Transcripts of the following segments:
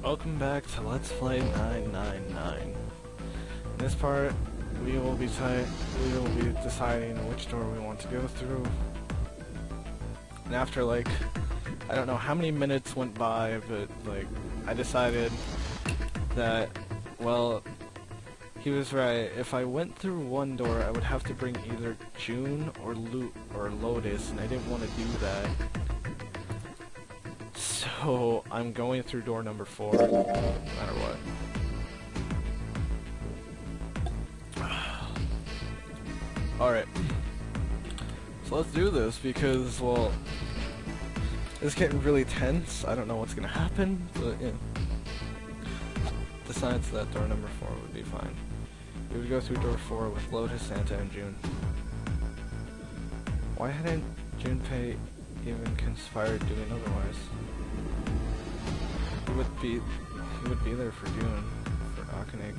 Welcome back to Let's Play 999. In this part, we will be deciding which door we want to go through. And after I don't know how many minutes went by, but I decided that, well, he was right. If I went through one door, I would have to bring either June or Lotus, and I didn't want to do that. So I'm going through door number 4, no matter what. Alright. So let's do this because, well, it's getting really tense. I don't know what's gonna happen, but yeah. Besides that, door number 4 would be fine. We would go through door 4 with Lotus, Santa, and June. Why hadn't Junpei even conspired doing otherwise? He would be there for June, for Akane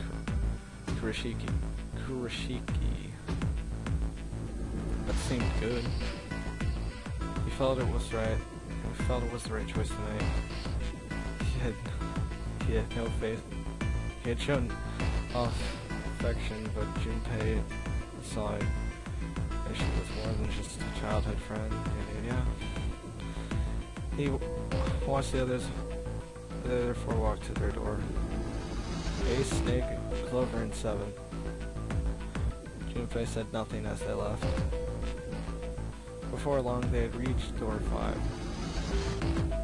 Kurashiki. That seemed good. He felt it was right. He felt it was the right choice to make. He had no faith. He had shown off affection, but Junpei saw it, and she was more than just a childhood friend. Yeah. He watched the other 4 walk to their door. Ace, Snake, Clover, and 7. Junpei said nothing as they left. Before long, they had reached door 5.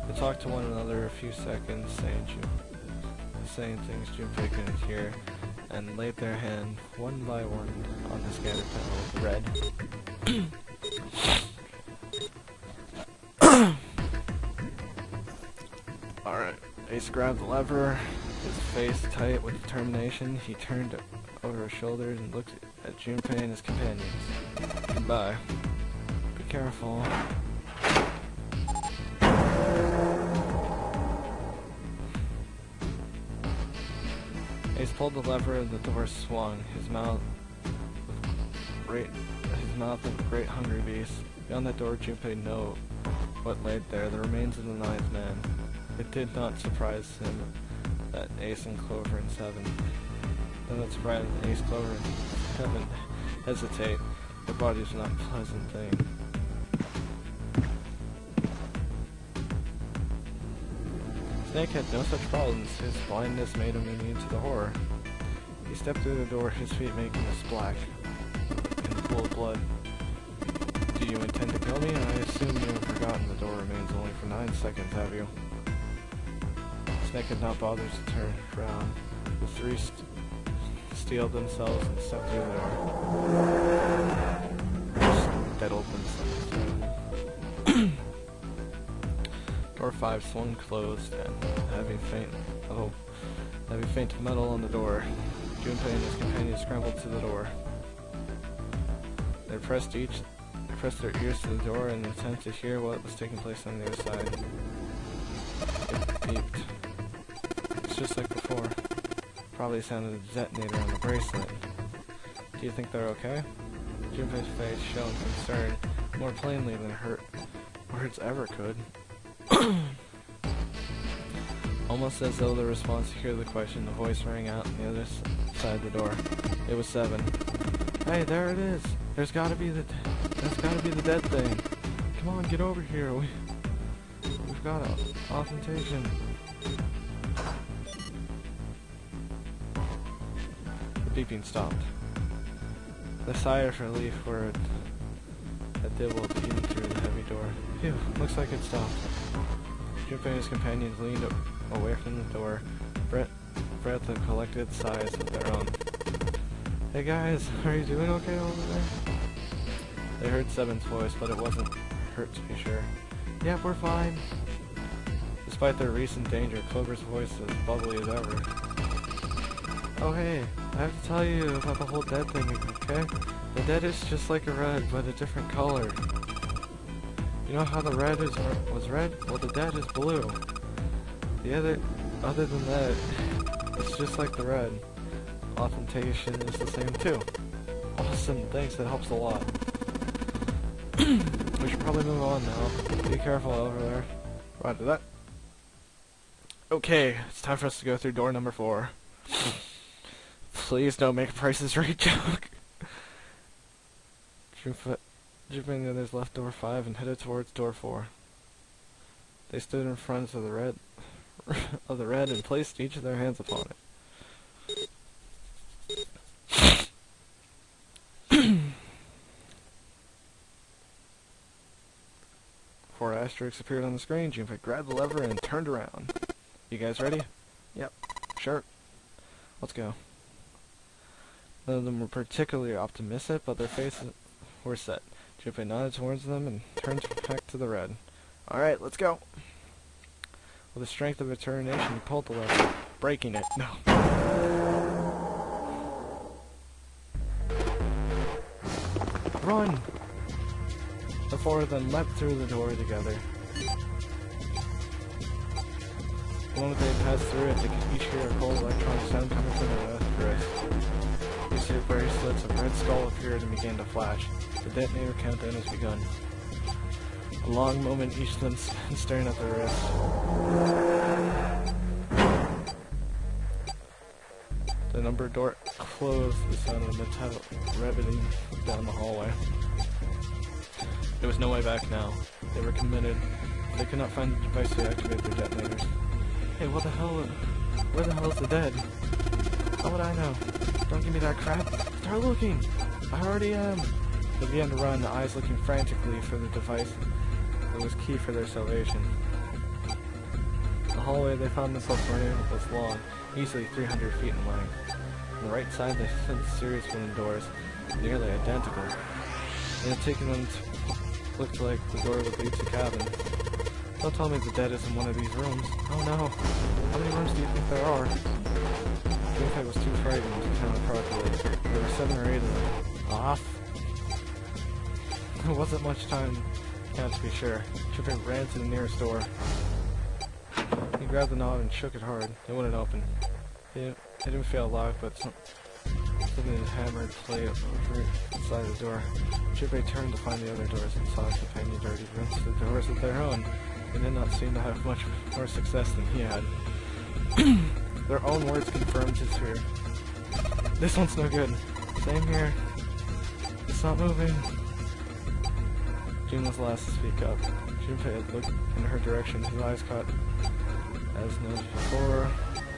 They talked to one another a few seconds, saying things Junpei couldn't hear, and laid their hand one by one on the scanner panel with red. Alright, Ace grabbed the lever, his face tight with determination. He turned over his shoulders and looked at Junpei and his companions. Goodbye. Be careful. Ace pulled the lever and the door swung, his mouth of a great hungry beast. Beyond that door, Junpei knew what lay there, the remains of the 9th man. It did not surprise him that Ace and Clover and 7. Did not surprise that Ace, Clover, and 7 hesitate. Their bodies are not a pleasant thing. Snake had no such problems. His blindness made him immune to the horror. He stepped through the door, his feet making a splash in the pool of blood. Do you intend to kill me? I assume you have forgotten the door remains only for 9 seconds, have you? Snake had not bothered to turn around. The 3 steeled themselves and stepped through the door. Settled themselves. Door 5 swung closed, and heavy faint metal on the door. Junpei and his companions scrambled to the door. They pressed their ears to the door in an attempt to hear what was taking place on the other side. It beeped. It's just like before. Probably sounded a detonator on the bracelet. Do you think they're okay? Junpei's face showed concern more plainly than words ever could. Almost as though the response to hear the question, the voice rang out on the other side of the door. It was 7. Hey, there it is. That's gotta be the dead thing. Come on, get over here. We've got authentication. The beeping stopped. The sigh of relief were a dibble beating through the heavy door. Phew, looks like it stopped. Junpei and his companions leaned away from the door, breath of collected sighs of their own. Hey guys, are you doing okay over there? They heard 7's voice, but it wasn't hurt to be sure. Yep, we're fine. Despite their recent danger, Clover's voice was bubbly as ever. Oh hey, I have to tell you about the whole dead thing, okay? The dead is just like a red, but a different color. You know how the red was red? Well, the dead is blue. Other than that, it's just like the red. Authentication is the same too. Awesome, thanks, that helps a lot. We should probably move on now. Be careful over there. Roger that. Okay, it's time for us to go through door number 4. Please don't make a Price is Right joke. Junpei and the others left door 5 and headed towards door 4. They stood in front of the red and placed each of their hands upon it. 4 asterisks appeared on the screen. Junpei grabbed the lever and turned around. You guys ready? Yep. Sure. Let's go. None of them were particularly optimistic, but their faces were set. Junpei nodded towards them and turned back to the red. Alright, let's go. With the strength of determination, he pulled the lever, breaking it. No. Run! The 4 of them leapt through the door together. The moment they passed through it, they could each hear a cold electronic sound coming from their left wrist. These two bracelets of red skull appeared and began to flash. The detonator countdown has begun. A long moment each of them spent staring at their wrists. The numbered door closed with the sound of metal riveting down the hallway. There was no way back now. They were committed. They could not find the device to activate their detonators. Hey, what the hell? Where the hell is the dead? How would I know? Don't give me that crap. Start looking! I already am! They began to run, the eyes looking frantically for the device that was key for their salvation. The hallway they found themselves running was long, easily 300 feet in length. On the right side they stood serious wooden doors, nearly identical. It had taken them to look like the door would lead to cabins. Don't tell me the dead is in one of these rooms. Oh no! How many rooms do you think there are? Junpei was too frightened to count properly. There were 7 or 8 of them. Off? There wasn't much time to count to be sure. Junpei ran to the nearest door. He grabbed the knob and shook it hard. It wouldn't open. It didn't feel locked, but something had hammered plate over inside the door. Junpei turned to find the other doors and saw his companions already rinsed the doors of their own. They did not seem to have much more success than he had. Their own words confirmed his fear. This one's no good. Same here. It's not moving. Jun was the last to speak up. Junpei had looked in her direction. His eyes caught, as noted before,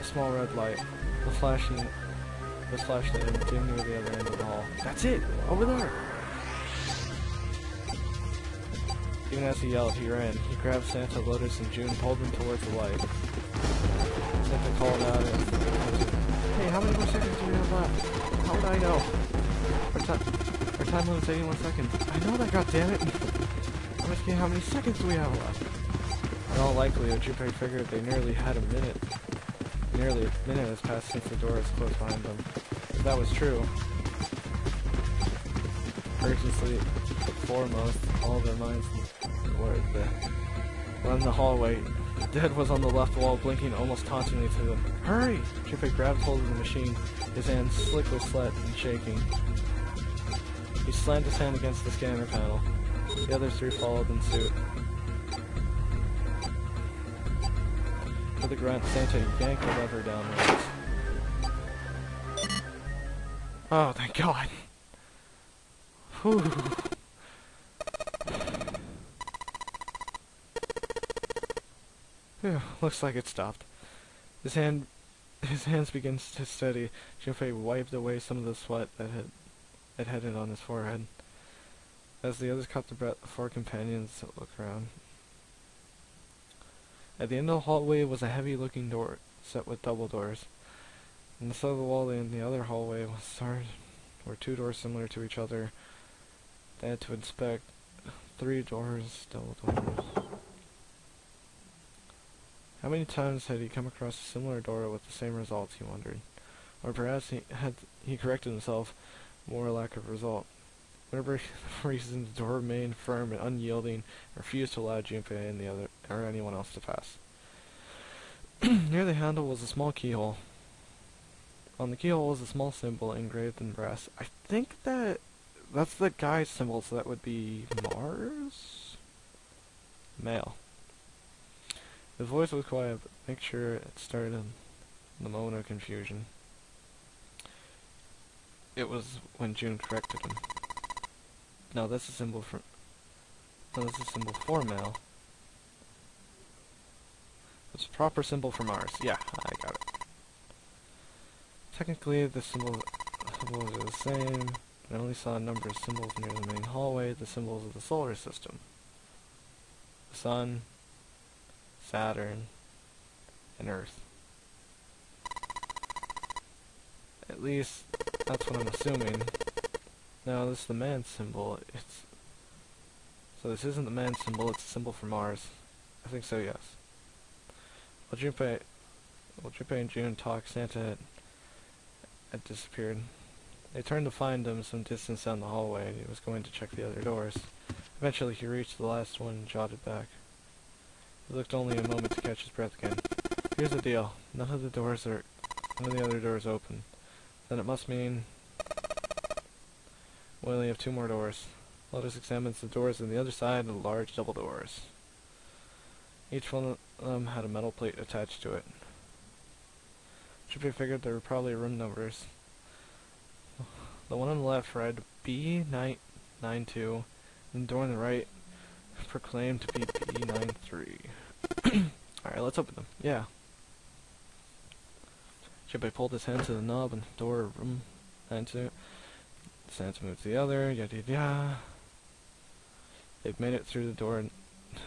a small red light. The flashing was flashed at him dim near the other end of the hall. That's it! Over there! Even as he yelled, he ran. He grabbed Santa, Lotus, and June and pulled them towards the light. Santa called out and hey, how many more seconds do we have left? How would I know? Our time limit's 81 seconds. I know that, goddammit! I'm asking how many seconds do we have left? In all likelihood, Junpei figured they nearly had a minute. Nearly a minute has passed since the door was closed behind them. If that was true, urgency foremost, all their minds were in the hallway. The dead was on the left wall, blinking almost tauntingly to them. Hurry! Junpei grabbed hold of the machine, his hands slick with sweat and shaking. He slammed his hand against the scanner panel. The other 3 followed in suit. With a grunt, Santa yanked the lever downwards. Oh, thank God. Whew. Phew, looks like it stopped. His hands began to steady. Junpei wiped away some of the sweat that had headed on his forehead. As the others caught their breath, the 4 companions looked around. At the end of the hallway was a heavy-looking door, set with double doors. On the side of the wall in the other hallway were 2 doors similar to each other. They had to inspect 3 doors, double doors. How many times had he come across a similar door with the same results, he wondered. Or perhaps he corrected himself, more lack of result. Whatever the reason, the door remained firm and unyielding, and refused to allow Junpei and the other or anyone else to pass. Near the handle was a small keyhole. On the keyhole was a small symbol engraved in brass. I think that's the guy's symbol, so that would be Mars? Male. His voice was quiet, but make sure it started in the moment of confusion. It was when June corrected him. No, that's a symbol for... No, that's a symbol for male. It's a proper symbol for Mars. Yeah, I got it. Technically, the symbols are the same. I only saw a number of symbols near the main hallway, the symbols of the solar system. The Sun, Saturn, and Earth. At least, that's what I'm assuming. Now, this is the man symbol. So this isn't the man symbol, it's a symbol for Mars. I think so, yes. While Junpei and June talked, Santa had disappeared. They turned to find him some distance down the hallway. He was going to check the other doors. Eventually he reached the last one and jotted back. It looked only a moment to catch his breath again. Here's the deal. None of the other doors open. Then it must mean we only have 2 more doors. Lotus examines the doors on the other side of the large double doors. Each one of them had a metal plate attached to it. Junpei figured there were probably room numbers. The one on the left read B992, and the door on the right proclaimed to be B93. Alright, let's open them. Yeah. Junpei pulled his hand to the knob and the door of room 92. Santa moved to the other, yada yada yada. They've made it through the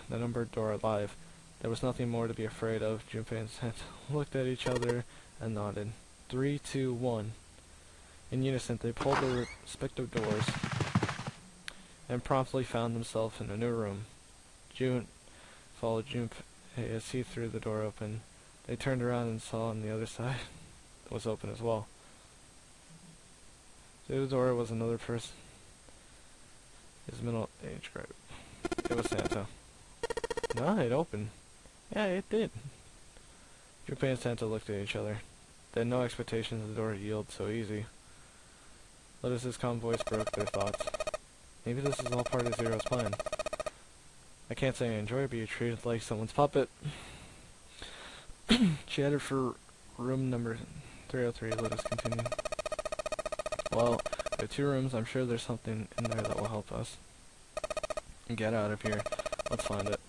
numbered door alive. There was nothing more to be afraid of. Junpei and Santa looked at each other and nodded. 3, 2, 1. In unison, they pulled their respective doors and promptly found themselves in a new room. June followed Junpei as he threw the door open. They turned around and saw on the other side it was open as well. Through the door was another person. His middle age group. It was Santa. No, it opened. Yeah, it did. Junpei and Santa looked at each other. They had no expectations the door would yield so easy. Lotus's calm voice broke their thoughts. Maybe this is all part of Zero's plan. I can't say I enjoy being treated like someone's puppet. She headed for room number 303, Lotus continued. Well, there are 2 rooms. I'm sure there's something in there that will help us. Get out of here. Let's find it.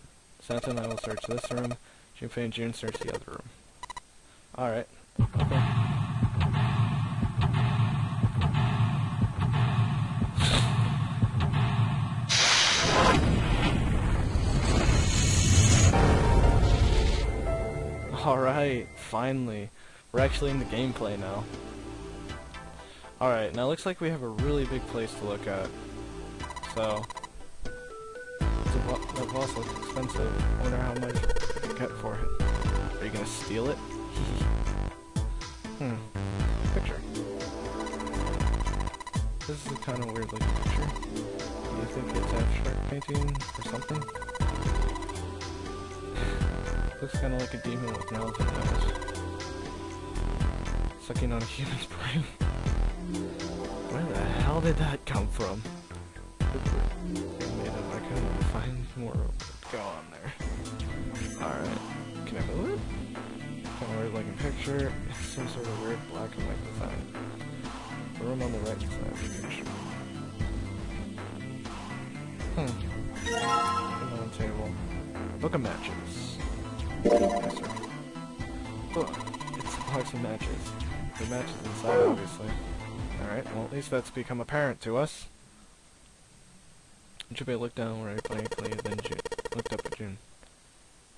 Santa and I will search this room. Junpei and June search the other room. Alright. Okay. Alright, finally. We're actually in the gameplay now. Alright, now it looks like we have a really big place to look at. So, that boss looks expensive. I wonder how much I can get for it. Are you gonna steal it? Picture. This is a kind of weird looking picture. Do you think it's abstract painting or something? Looks kind of like a demon with an elephant nose. Sucking on a human's brain. Where the hell did that come from? I couldn't find more to go on there. Alright. Can I move it? Kind of weird looking picture. It's some sort of weird black and white design. The room on the right side of the picture. On the table. Book of matches. Yes, sir. Oh, it's a box of matches. The matches inside, obviously. Alright, well at least that's become apparent to us. Junpei looked down very blankly, then looked up at June.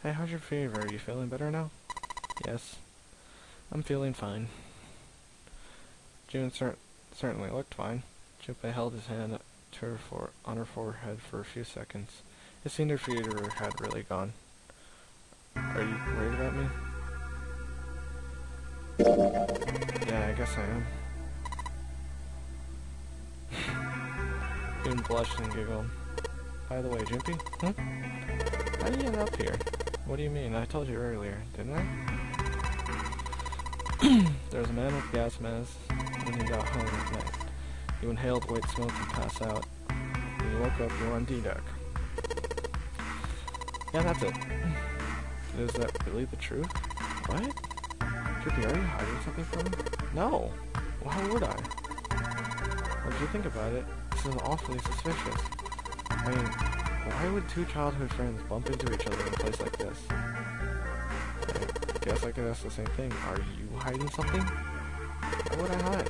Hey, how's your fever? Are you feeling better now? Yes. I'm feeling fine. June certainly looked fine. Junpei held his hand to on her forehead for a few seconds. It seemed her fever had really gone. Are you worried about me? Yeah, I guess I am. June blushed and giggled. By the way, Junpei? How did you end up here? What do you mean? I told you earlier, didn't I? There was a man with gas masks when you got home at night. You inhaled white smoke and passed out. When you woke up, you were on D-deck. Yeah, that's it. Is that really the truth? What? Drippy, are you hiding something from me? No! Why would I? Well, if you think about it, this is awfully suspicious. I mean, why would two childhood friends bump into each other in a place like this? I guess I could ask the same thing. Are you hiding something? Why would I hide?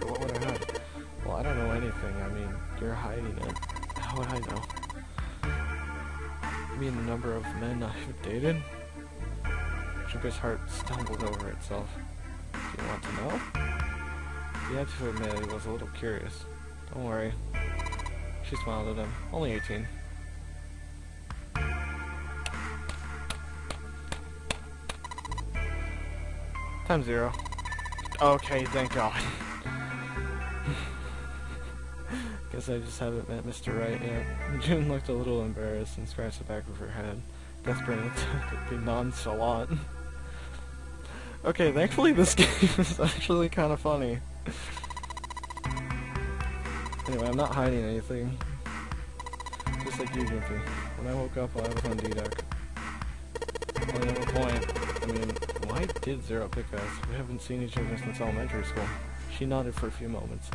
What would I hide? Well, I don't know anything. I mean, you're hiding it. How would I know? You mean the number of men I've dated? Jupiter's heart stumbled over itself. Do you want to know? He had to admit he was a little curious. Don't worry. She smiled at him. Only 18. Time 0. Okay, thank God. Guess I just haven't met Mr. Right yet. June looked a little embarrassed and scratched the back of her head, desperate attempt to be nonchalant. Okay, thankfully this game is actually kind of funny. Anyway, I'm not hiding anything. Just like you, Gimpy. When I woke up, I was on D-Deck. Only have a point. I mean, why did Zero pick us? We haven't seen each other since elementary school. She nodded for a few moments.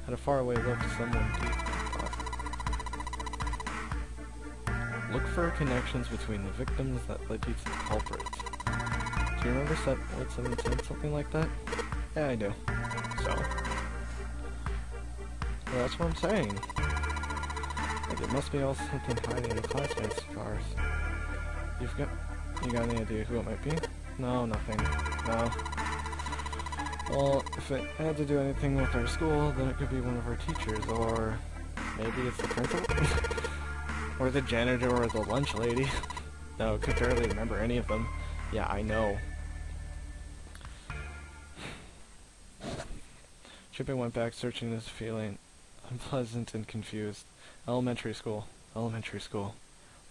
Had a faraway look to someone deep in thought. Look for connections between the victims that led you to the culprits. Do you remember set 17, something like that? Yeah, I do. So? Well, that's what I'm saying. Like, it must be all something hiding in classmates of ours. You got any idea who it might be? No, nothing. No. Well, if it had to do anything with our school, then it could be one of our teachers, or maybe it's the principal? Or the janitor, or the lunch lady. No, could barely remember any of them. Yeah, I know. Chippy went back, searching his feeling unpleasant and confused. Elementary school. Elementary school.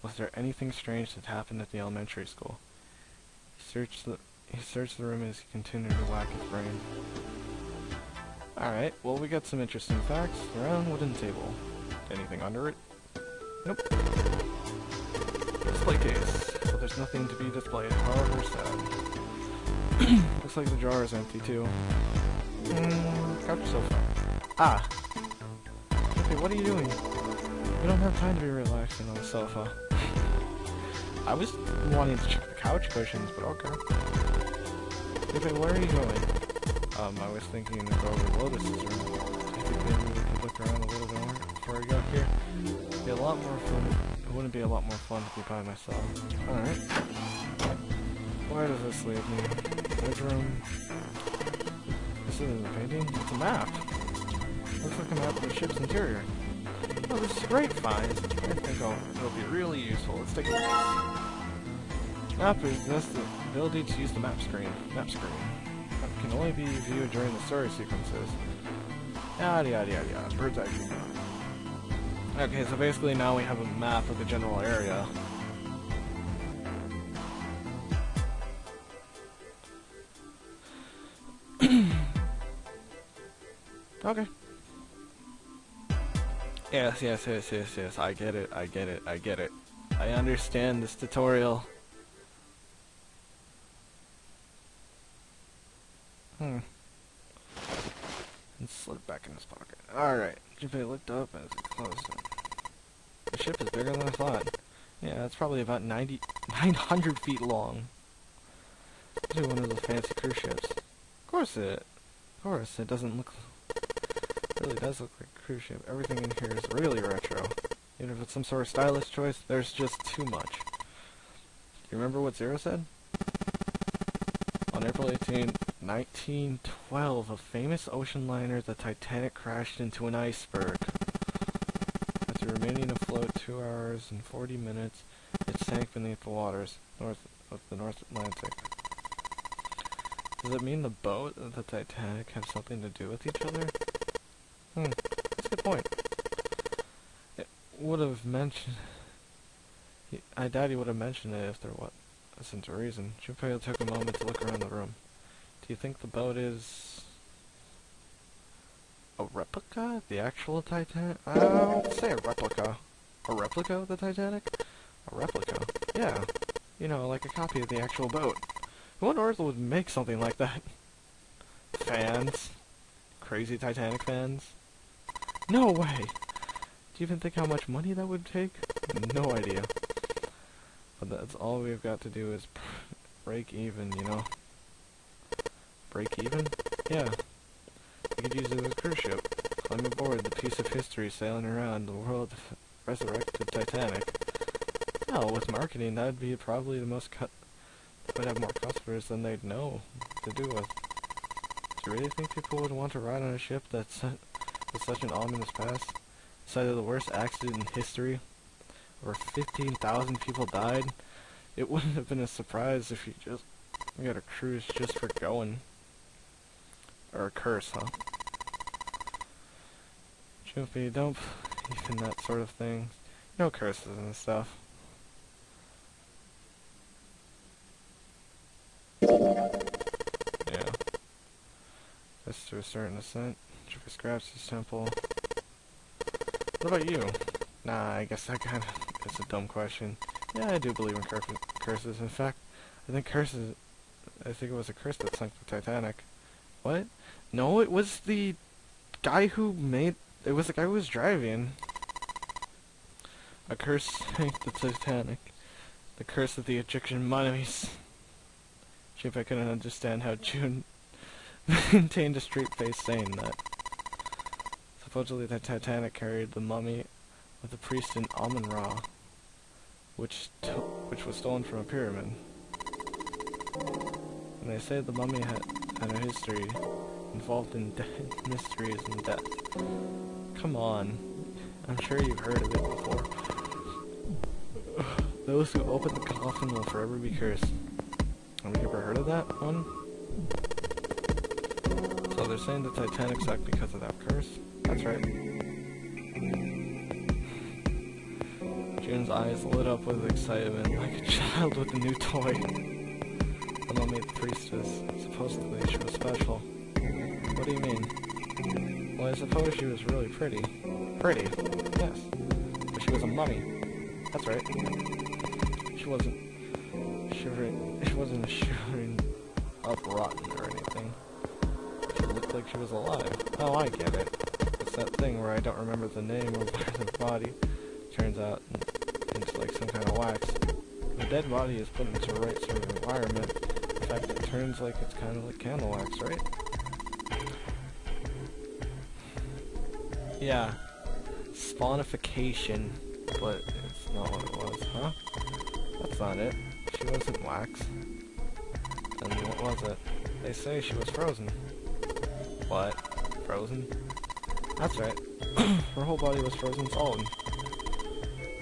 Was there anything strange that happened at the elementary school? He searched the room as he continued to whack his brain. Alright, well, we got some interesting facts. The round wooden table. Anything under it? Nope. Display case. But there's nothing to be displayed, however sad. Looks like the drawer is empty, too. Couch sofa. Ah! Okay, what are you doing? We don't have time to be relaxing on the sofa. I was wanting to check the couch cushions, but okay. Okay, where are you going? I was thinking to go over Lotus's room. I think maybe we could look around a little bit more before we got here. It'd be a lot more fun. It wouldn't be a lot more fun to be by myself. Alright. Where does this leave me? Bedroom. This isn't a painting, it's a map. Looks like a map of the ship's interior. Oh, this is great find. I think it'll be really useful. Let's take a look. Map possesses the ability to use the map screen. Map screen. Map can only be viewed during the story sequences. Yada yada yada yada. Bird's eye view. Okay, so basically now we have a map of the general area. Okay. Yes. I get it. I understand this tutorial. And slid back in his pocket. Alright. Junpei looked up as he closed it. The ship is bigger than I thought. Yeah, it's probably about 900 feet long. It's one of those fancy cruise ships. Of course it doesn't look... It really does look like a cruise ship. Everything in here is really retro. Even if it's some sort of stylish choice, there's just too much. Do you remember what Zero said? On April 18, 1912, a famous ocean liner, the Titanic, crashed into an iceberg. After remaining afloat 2 hours and 40 minutes, it sank beneath the waters north of the North Atlantic. Does it mean the boat and the Titanic have something to do with each other? That's a good point. It would have mentioned... I doubt he would have mentioned it if there wasn't a reason. Junpei took a moment to look around the room. Do you think the boat is... a replica? The actual Titanic? I'll say a replica. A replica of the Titanic? A replica? Yeah. You know, like a copy of the actual boat. Who on earth would make something like that? Fans? Crazy Titanic fans? No way! Do you even think how much money that would take? No idea. But that's all we've got to do is break even, you know? Break even? Yeah. We could use it as a cruise ship. Climb aboard the piece of history sailing around the world resurrected Titanic. Hell, with marketing, that'd be probably the most would have more customers than they'd know to do with. Do you really think people would want to ride on a ship that's with such an ominous past? Site of the worst accident in history? Over 15,000 people died? It wouldn't have been a surprise if you got a cruise just for going. Or a curse, huh? Jumpy, don't even that sort of thing. No curses and stuff. Yeah. That's to a certain extent. Jumpy scraps his temple. What about you? Nah, I guess that kind of is a dumb question. Yeah, I do believe in curses. In fact, I think it was a curse that sunk the Titanic. What? No, it was the guy it was the guy who was driving. A curse sank the Titanic. The curse of the Egyptian mummies. If I couldn't understand how June maintained a straight face saying that. Supposedly the Titanic carried the mummy of the priest in Amun-Ra, which was stolen from a pyramid. And they say the mummy had a history involved in mysteries and death. Come on. I'm sure you've heard of it before. Those who open the coffin will forever be cursed. Have you ever heard of that one? So they're saying the Titanic sucked because of that curse? That's right. June's eyes lit up with excitement, like a child with a new toy. The mummy priestess, supposedly she was special. What do you mean? Well, I suppose she was really pretty. Pretty? Yes. But she was a mummy. That's right. She wasn't shivering up rotten or anything. She looked like she was alive. Oh, I get it. It's that thing where I don't remember the name or where the body turns out into like some kind of wax. The dead body is put into the right sort of environment. In fact, it turns like it's kind of like candle wax, right? Yeah. Spawnification. But it's not what it was, huh? That's not it. She wasn't wax. Then what was it? They say she was frozen. What? Frozen? That's right. Her whole body was frozen solid.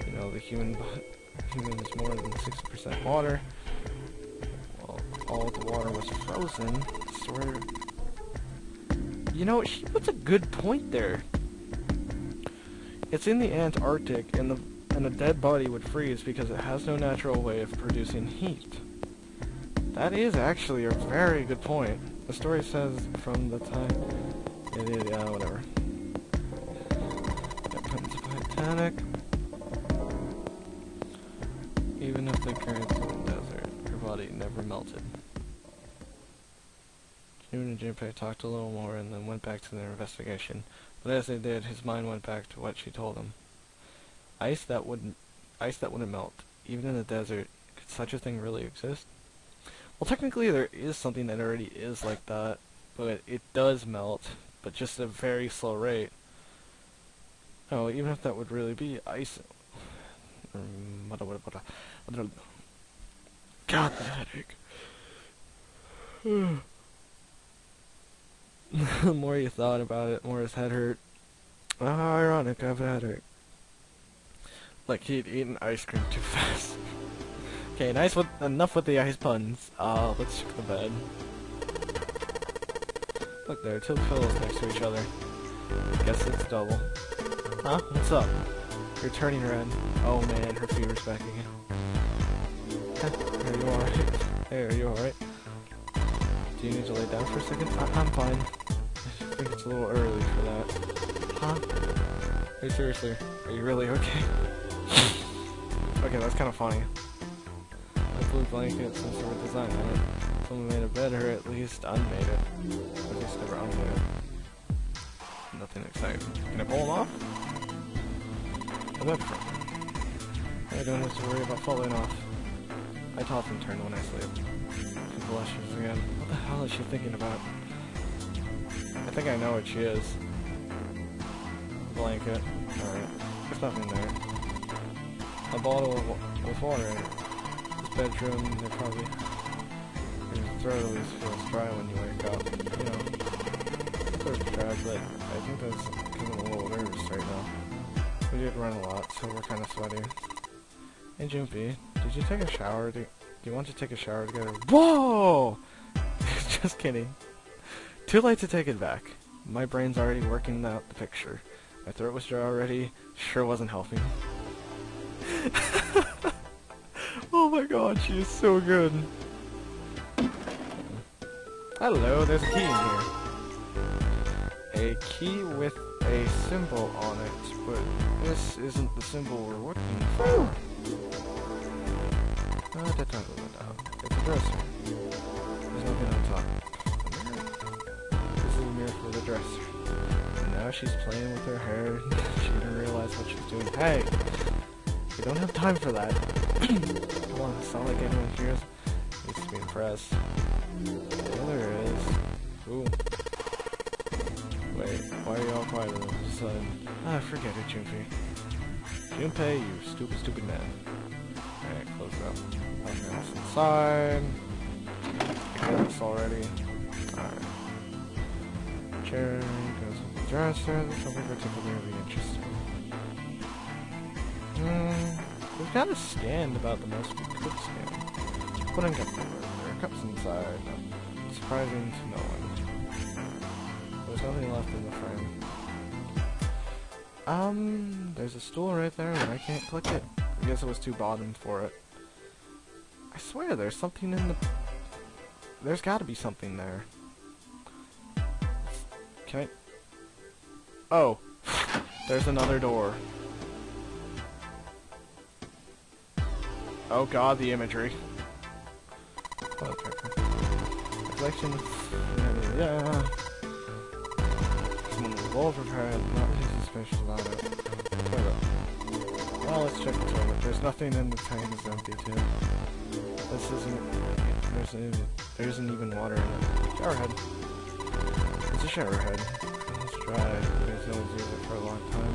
You know, the human is more than 60% water. Well, all the water was frozen. I swear. You know, she puts a good point there. It's in the Antarctic, and a dead body would freeze because it has no natural way of producing heat. That is actually a very good point. The story says from the time... whatever. Titanic. Even if the currents in the desert, her body never melted. June and Junpei talked a little more and then went back to their investigation. But as they did, his mind went back to what she told him. Ice that wouldn't melt, even in the desert. Could such a thing really exist? Well, technically there is something that already is like that, but it does melt, but just at a very slow rate. Oh, even if that would really be ice... God, the headache. The more you thought about it, the more his head hurt. Oh, how ironic, I have a headache. Like he'd eaten ice cream too fast. Okay, enough with the ice puns. Let's check the bed. Look, there are two pillows next to each other. Guess it's double. Huh? What's up? You're turning red. Oh man, her fever's back again. Are you alright? Hey, are you alright? Do you need to lay down for a second? I'm fine. I think it's a little early for that. Huh? Hey, seriously, are you really okay? Okay, that's kind of funny. A blue blanket, some sort of design on it. Someone made a bed, or at least unmade it. Or at least never unmade it. Nothing exciting. Can I pull them off? A bed frame. I don't have to worry about falling off. I toss and turn when I sleep. She blushes again. What the hell is she thinking about? I think I know what she is. Blanket. Alright. There's nothing there. A bottle with water in it. This bedroom, they probably... Your throat always feels dry when you wake up. You know, throat's dry, but I think that's because I'm a little nervous right now. We did run a lot, so we're kind of sweaty. Hey Jumpy, did you take a shower? Do you want to take a shower together? Whoa! Just kidding. Too late to take it back. My brain's already working out the picture. My throat was dry already. Sure wasn't helping. Oh my god, she is so good. Hello, there's a key in here. A key with a symbol on it, but this isn't the symbol we're looking for. It's a dresser. There's nothing on top. This is a mirror for the dresser. And now she's playing with her hair. She didn't realize what she's doing. Hey! We don't have time for that. Come on, it's not like anyone here needs to be impressed. Yeah, there is. Ooh. Wait, why are you all quiet all of a sudden? Ah, forget it, Junpei. Junpei, you stupid, stupid man. Alright, close it up. Nothing else inside. I got this already. Alright. Chair goes with the dresser. There's something particularly interesting. We've kind of scanned about the most we could scan. Putting cups everywhere. There are cups inside. Surprising to no one. There's nothing left in the frame. There's a stool right there, but I can't click it. I guess it was too bottom for it. I swear there's something in the... There's gotta be something there. Can I... Oh! There's another door. Oh god, the imagery. Reflection. Yeah. Someone revolver pad, not really suspicious about it. Well, let's check the toilet. There's nothing in the tank, it's empty too. This isn't... There isn't even water in it. Shower head. It's a shower head. It's dry. There's no use it for a long time.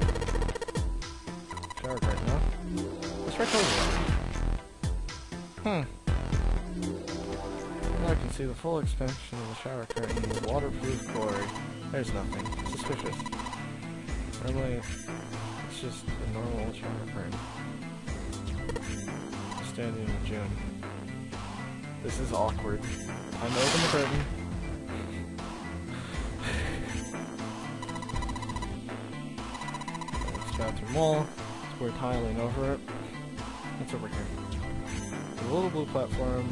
Shower curtain, huh? Let's try closing it. Now I can see the full expansion of the shower curtain with waterproof glory. There's nothing. Suspicious. Normally, it's just a normal shower curtain. Standing in the gym. This is awkward. Time to open the curtain. It's bathroom wall. Square tiling over it. What's over here? A little blue platform.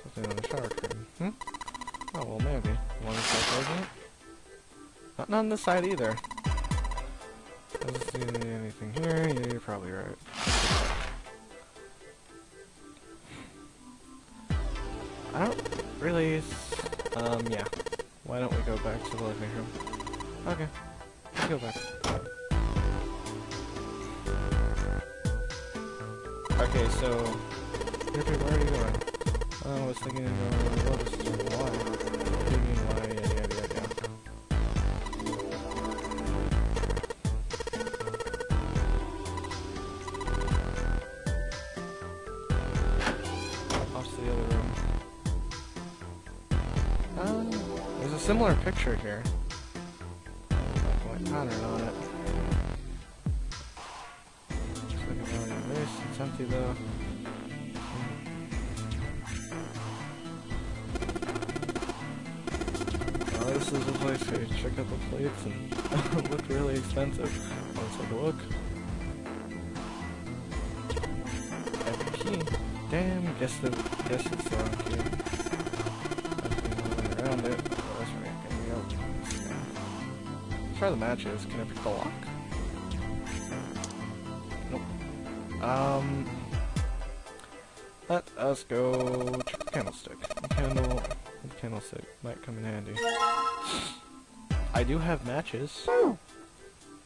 Something on the shower curtain. Oh, well, maybe. Want to try closing it? Not on this side either. Doesn't see anything here. Yeah, you're probably right. I don't really... yeah. Why don't we go back to the living room? Okay. Let's go back. Okay, so... Where are you going? I was thinking of going, well, this is why. What do you mean why? Yeah. Off to the other room. There's a similar picture here. Pattern on it. Looks like a value base. It's empty though. Oh, this is a place where you check out the plates and look really expensive. Let's take a look. I have a key. Damn, guess it's the wrong key. Nothing around it. Oh, that's right. Here we go. Let's try the matches. Can I pick the lock? Nope. Let us go check the candlestick. The candlestick might come in handy. I do have matches,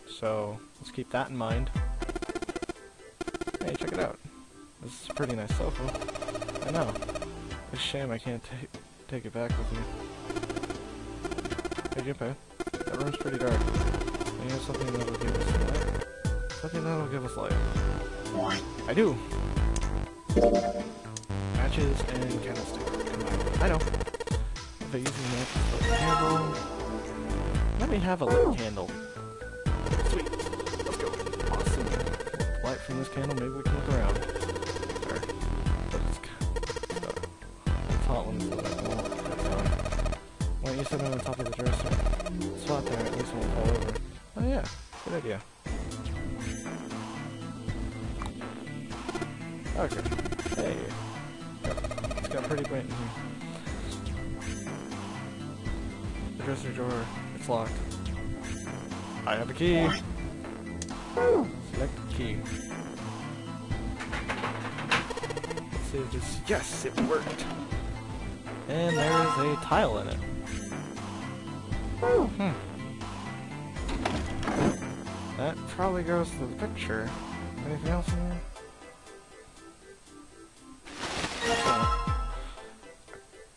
so let's keep that in mind. Hey, check it out. This is a pretty nice sofa. I know. It's a shame I can't take it back with me. Hey, Junpei. That room's pretty dark. I have something that will give us light. Something that will give us light. I do! Matches and candlestick combined. I know. If I use the matches for the candle... Let me have a lit candle. Sweet. Let's go. Awesome. Light from this candle, maybe we can look around. Sorry. But it's hot when it's lit up. Why don't you sit on the top of the dresser? It's flat there, at least it won't fall over. Oh yeah, good idea. Okay. Hey. It's got pretty bright in here. The dresser drawer, it's locked. I have a key. Select the key. Let's see if this... Yes, it worked! And there is a tile in it. That probably goes to the picture. Anything else in here?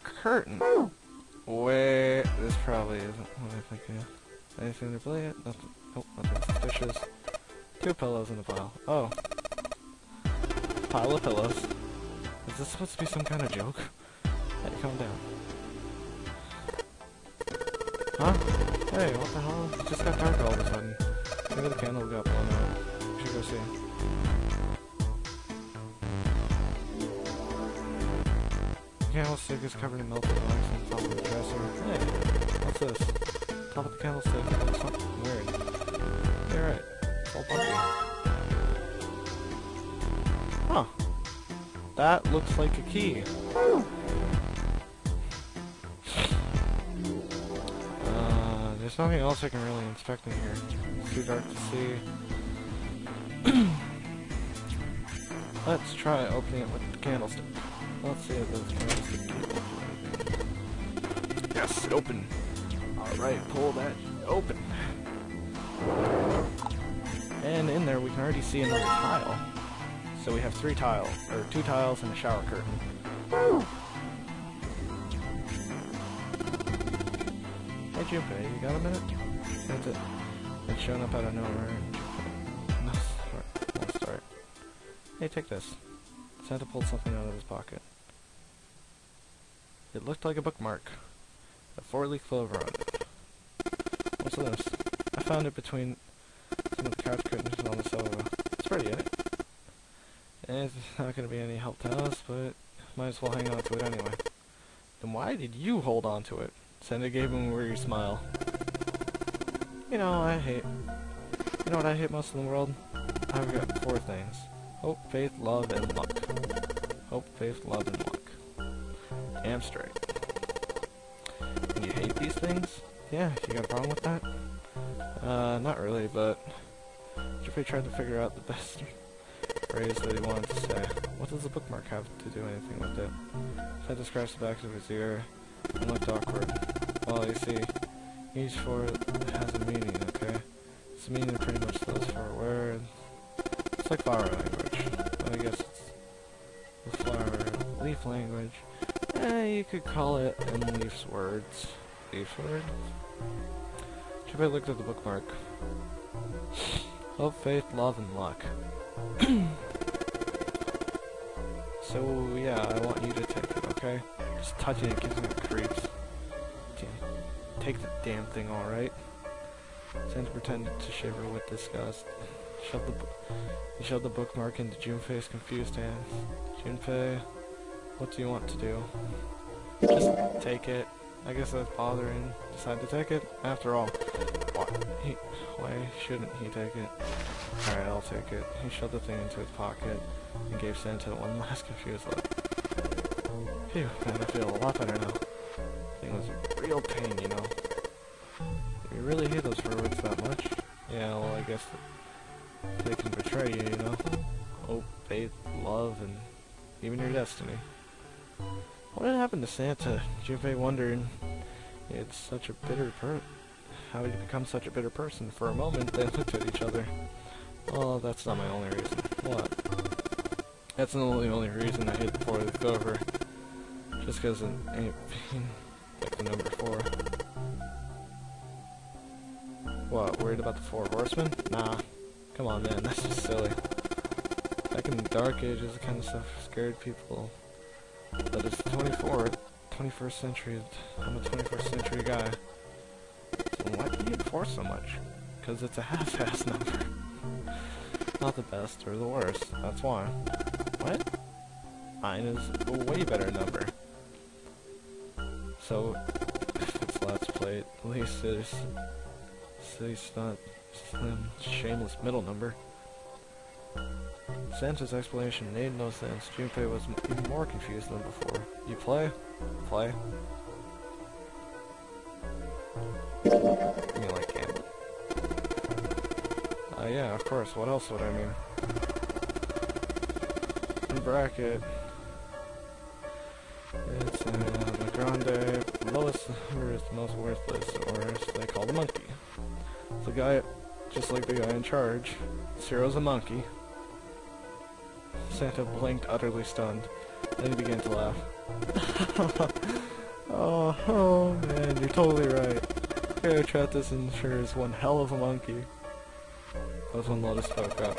Curtain. Wait, this probably isn't what I think it is. Anything to play it? Nothing. Nope, nothing suspicious. 2 pillows in a pile. Oh. Pile of pillows. Is this supposed to be some kind of joke? Hey, calm down. Huh? Hey, what the hell? It just got dark all of a sudden. Maybe the candle got blown out. We should go see. The candlestick is covered in melted wax on top of the dresser. Hey, what's this? Top of the candlestick. There's something weird. You're right. It's all bumpy. Huh. That looks like a key. There's nothing else I can really inspect in here. It's too dark to see. Let's try opening it with the candlestick. Let's see if this candlestick key will do anything. Yes, it opened. Alright, pull that open. And in there we can already see another tile. So we have 3 tiles, or 2 tiles and a shower curtain. Hey Junpei, you got a minute? That's it. It's showing up out of nowhere. No, let's start. Hey, take this. Santa pulled something out of his pocket. It looked like a bookmark. A 4-leaf clover on it. What's this? I found it between some of the couch curtains on the sofa. It's pretty, isn't it? It's not going to be any help to us, but might as well hang on to it anyway. Then why did you hold on to it? Santa gave him a weary smile. You know what I hate most in the world? I've got 4 things. Hope, faith, love, and luck. Hope, faith, love, and luck. Damn straight. And you hate these things? Yeah, you got a problem with that? Not really, but Jeffrey tried to figure out the best phrase that he wanted to say. What does the bookmark have to do anything with it? Santa scratched the back of his ear and looked awkward. Well, you see, each word has a meaning, okay? Its meaning pretty much goes for a word. It's like flower language. I guess it's the flower leaf language. You could call it in Leaf's words. Leaf's words? Jeffrey looked at the bookmark. Hope, faith, love, and luck. So, yeah, I want you to take it, okay? Just touching it gives me creeps. Take the damn thing, alright? Santa pretended to shiver with disgust. He shoved the bookmark into Junpei's confused hands. Junpei, what do you want to do? Just take it. I guess that's bothering. Decide to take it? After all, why shouldn't he take it? Alright, I'll take it. He shoved the thing into his pocket and gave Santa one last confused look. Phew, man, I feel a lot better now. The thing was a real pain, you know. You really hate those words that much? Yeah, well, I guess they can betray you, you know? Hope, faith, love, and even your destiny. What had happened to Santa? Junpei wondered. It's such a bitter how did you become such a bitter person? For a moment, they looked at each other. Oh, that's not my only reason. What? That's not the only reason I hit the 4th over. Just because it ain't being like the number 4. What, worried about the 4 horsemen? Nah. Come on, man, that's just silly. Back in the Dark Ages, the kind of stuff scared people. But it's the 21st century. I'm a 21st century guy. So why do you hate 4 so much? Because it's a half-ass number. Not the best or the worst, that's why. What? Mine is a way better number. So, if it's Let's Play, at least it's not slim, shameless middle number. Santa's explanation made no sense. Junpei was even more confused than before. You play? Play? You mean like gambling? Yeah, of course. What else would I mean? In bracket. It's the grande, lowest number is the most worthless, or as they call the monkey. The guy, just like the guy in charge, Zero's a monkey. Santa blinked, utterly stunned. Then he began to laugh. oh man, you're totally right. Herotrev isn't sure is one hell of a monkey. That was when Lotus spoke up.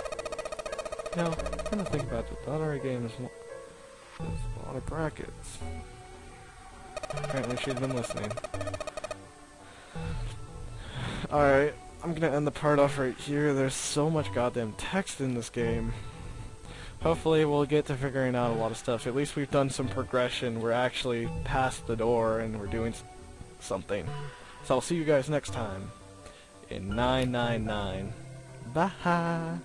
Now, I'm gonna think about it. The other game is a lot of brackets. Apparently she'd been listening. Alright, I'm gonna end the part off right here. There's so much goddamn text in this game. Hopefully we'll get to figuring out a lot of stuff. At least we've done some progression. We're actually past the door and we're doing something. So I'll see you guys next time in 999. Bye!